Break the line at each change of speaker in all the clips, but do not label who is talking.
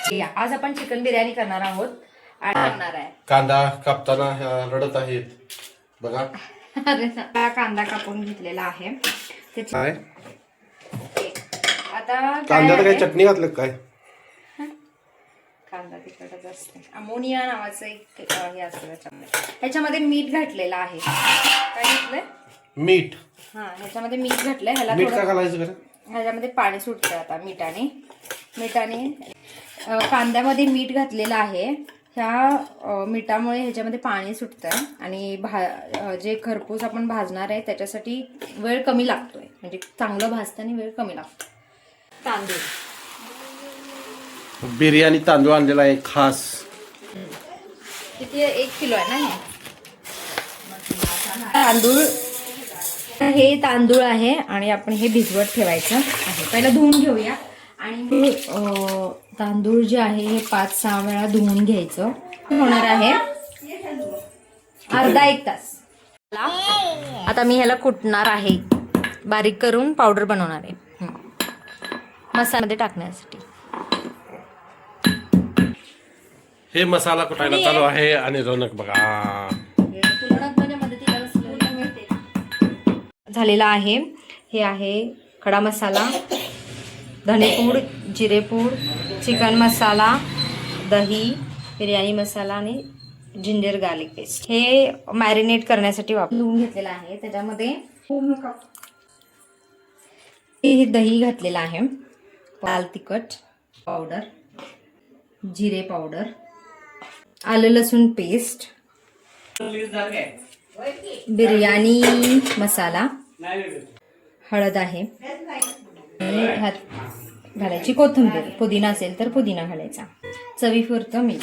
आज आपण चिकन बिर्याणी करणार आहोत आणि करणार आहे.
कांदा कापताना रडत आहेत बघा.
कांदा कापून घेतलेला आहे. आता
कांद्यात काय चटणी घातलं काय?
कांदा तिखटच असते. अमोनिया नावाचं एक हे असतं ह्याच्यामध्ये मीठ घातलेलं आहे. काय घातलंय?
मीठ.
हा, ह्याच्यामध्ये मीठ घातलंय. ह्याला
मीठ काय घालायचं बरं?
ह्याच्यामध्ये पाणी सुटतं आता मिठाने. कांद्यामध्ये मीठ घातलेलं आहे. ह्या मिठामुळे ह्याच्यामध्ये पाणी सुटतं आणि जे खरपूस आपण भाजणार आहे त्याच्यासाठी वेळ कमी लागतोय. म्हणजे चांगलं भाजताना वेळ कमी लागतो. तांदूळ
बिर्याणी तांदूळ आणलेला आहे खास.
किती? 1 किलो आहे ना हे तांदूळ. हे तांदूळ आहे आणि आपण हे भिजवत ठेवायचं आहे. पहिला धुवून घेऊया आणि तांदूळ जे आहे हे 5-6 वेळा धुवून घ्यायचं. होणार आहे अर्धा 1 तास. आता मी ह्याला कुटणार आहे. बारीक करून पावडर बनवणार आहे मसाल्यामध्ये टाकण्यासाठी.
हे मसाला कुटायला चालू आहे आणि रौनक बघा
झालेला आहे. हे आहे खडा मसाला, धनेपूड, जिरेपूड, चिकन मसाला, दही, बिर्याणी मसाला आणि जिंजर गार्लिक पेस्ट. हे मॅरिनेट करण्यासाठी वापरून घेतलेलं आहे. त्याच्यामध्ये हे दही घातलेलं आहे, लाल तिखट पावडर, जिरे पावडर, आलं लसूण पेस्ट, बिर्याणी मसाला, हळद आहे, ह्यात घालायची कोथिंबीर, पुदिना असेल तर पुदिना घालायचा, चवीपुरतं मीठ.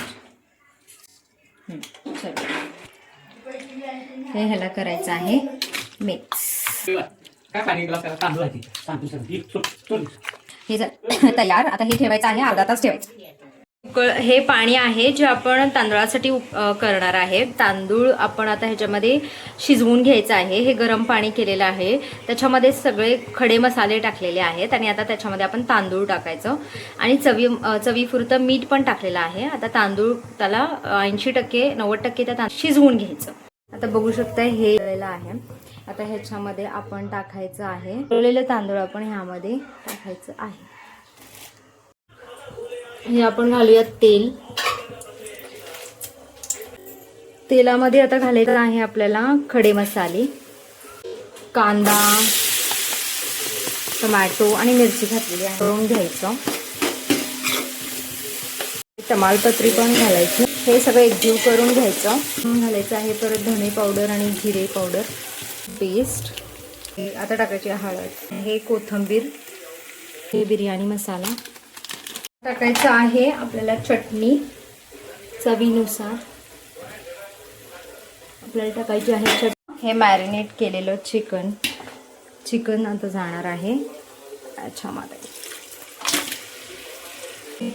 हे ह्याला करायचं आहे मिक्स. हे तयार. आता हे ठेवायचं आहे अर्धा तास ठेवायचं. हे पाणी आहे जे आपण तांदळासाठी करणार आहे. तांदूळ आपण आता ह्याच्यामध्ये शिजवून घ्यायचं आहे. हे गरम पाणी केलेलं आहे. त्याच्यामध्ये सगळे खडे मसाले टाकलेले आहेत आणि आता त्याच्यामध्ये आपण तांदूळ टाकायचं आणि चवीपुरतं मीठ पण टाकलेलं आहे. आता तांदूळ त्याला 80% 90% त्या शिजवून घ्यायचं. आता बघू शकता हे केलेलं आहे. आता ह्याच्यामध्ये आपण टाकायचं आहे उरलेलं तांदूळ. आपण ह्यामध्ये टाकायचं आहे. हे आपण घालूयात तेल. तेलामध्ये आता घालायचं आहे आपल्याला खडे मसाले, कांदा, टोमॅटो आणि मिरची घातलेली आहे. तळून घ्यायचं. तमालपत्री पण घालायची. हे सगळं एकजीव करून घ्यायचं. घालायचं आहे परत धणे पावडर आणि जिरे पावडर पेस्ट. आता टाकायची हळद, हे कोथिंबीर, हे बिर्याणी मसाला टाकायचं आहे. आपल्याला चटणी चवीनुसार आपल्याला टाकायची आहे चटणी. हे मॅरिनेट केलेलं चिकन आता जाणार आहे याच्यामध्ये.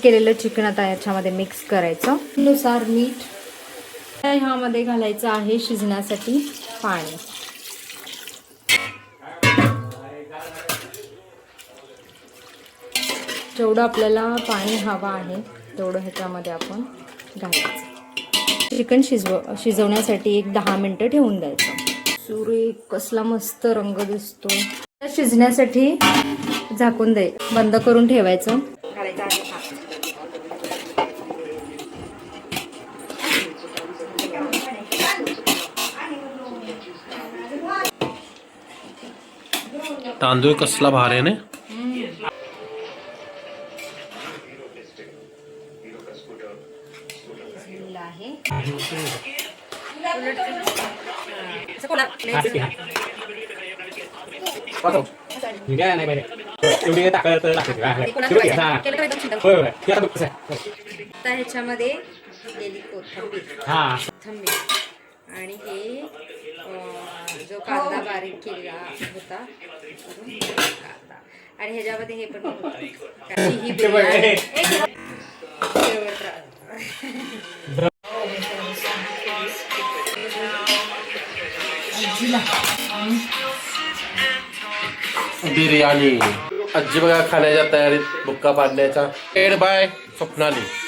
केलेलं चिकन आता याच्यामध्ये मिक्स करायचं. नुसार मीठ. ह्यामध्ये घालायचं आहे शिजण्यासाठी पाणी. जेवढं आपल्याला पाणी हवं आहे तेवढं ह्याच्यामध्ये आपण घालायचं. चिकन शिजवण्यासाठी 10 मिनटं ठेवून द्यायचं. सूर्य कसला मस्त रंग दिसतो. शिजण्यासाठी झाकून बंद करून ठेवायचं. घालायचं आहे
तांदूळ कसला भारी आहे ना.
ह्याच्यामध्ये कोथिंबीर आणि हे जो कांदा बारीक केला होता आणि ह्याच्यामध्ये हे पण
बिर्याणी आजी बघा खाण्याच्या तयारीत बुक्का पाडण्याचा. एड बाय स्वप्नाली.